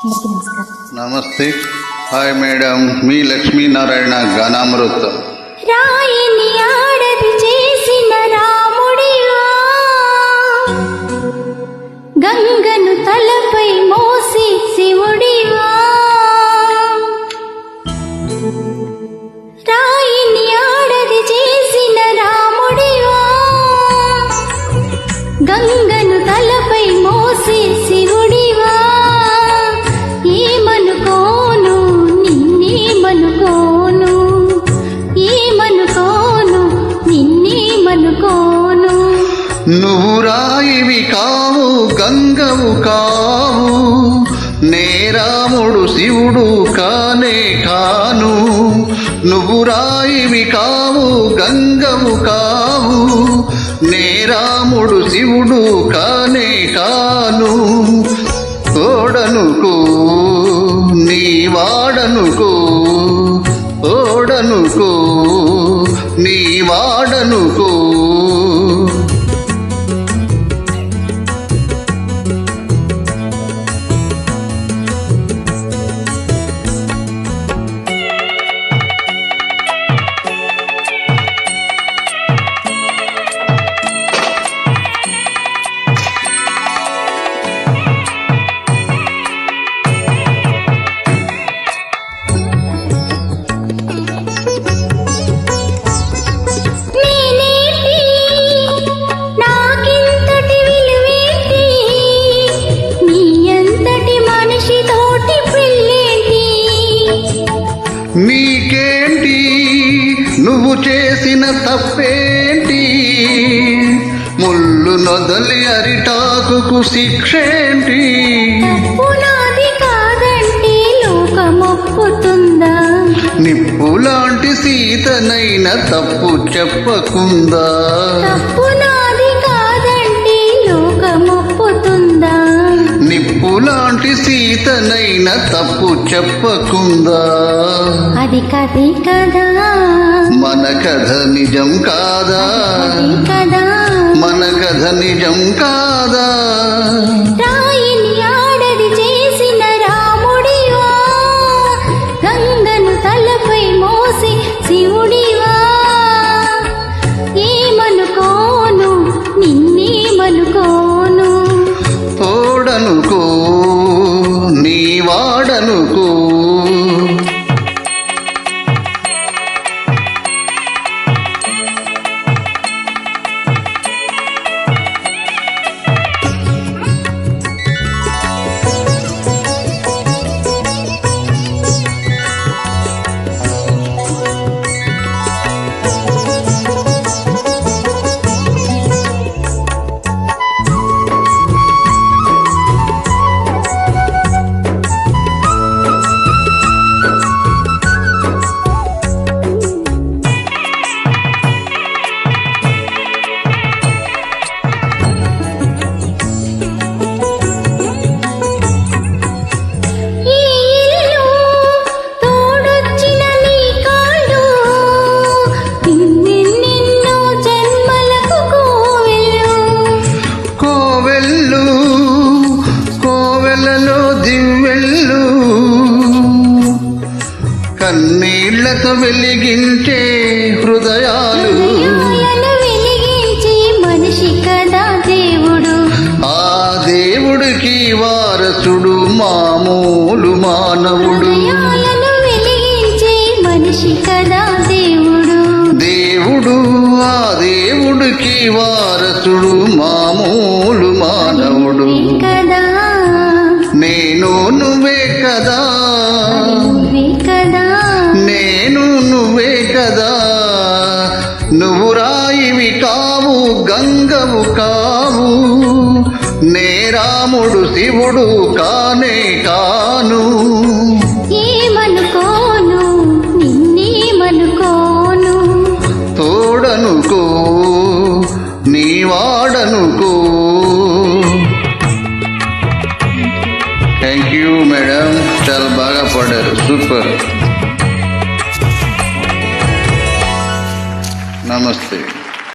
నమస్తే. Hi madam, మీ లక్ష్మీనారాయణ గానామృత. రాయిని ఆడది చేసిన రాముడివా, గంగను తలపై మోసి శివుడివా. రాయిని ఆడది చేసిన రాముడివా, గంగను తలపై మోసి శివుడివా. ఏమనుకోను నిన్నేమనుకోను, ఏమనుకోను నిన్నేమనుకోను. నువ్వు రాయివి కావు, గంగవు కావు, నే రాముడు శివుడు కానే కాను. నువ్వు రాయివి కావు, గంగవు కావు, నే రాముడు శివుడు కానే కాను. ఓడనుకో నీ వాడనుకో, ఓడనుకో నీ వాడనుకో. నీకేంటి నువ్వు చేసిన తప్పేంటి, ముళ్ళు నొదలి అరిటాకుకు శిక్షేంటి. పునాది కాదంటే లోకమొప్పుతుందా, నిప్పులాంటి సీతనైన తప్పు చెప్పకుందా. పునాది కాదంటే లోకమొప్పుతుందా, నిప్పులాంటి సీతనైన తప్పు చెప్పకుందా. అది కథే కదా, మన కథ నిజం కాదా, కదా మన కథ నిజం కాదా. రాయిని ఆడది చేసిన రాముడివా, గంగను తలపై మోసి శివుడివా. ఏమనుకోను నిన్నేమనుకోను, తోడనుకో నీ వాడనుకో. కన్నీళ్లతో వెలిగించే హృదయాలు వెలిగించే మనిషి కదా దేవుడు. ఆ దేవుడికి వారసుడు మామూలు మానవుడు. వెలిగించే మనిషి కదా దేవుడు. దేవుడు ఆ దేవుడికి వారసుడు మామూలు మానవుడు. కదా నేను నువ్వే కదా, కదా నేను నువ్వే కదా. నువ్వు రాయివి కావు, గంగవు కావు, నే రాముడు శివుడు కానే కాను. ఏమనుకోను నిన్నేమనుకోను, తోడనుకో నీ వాడనుకో.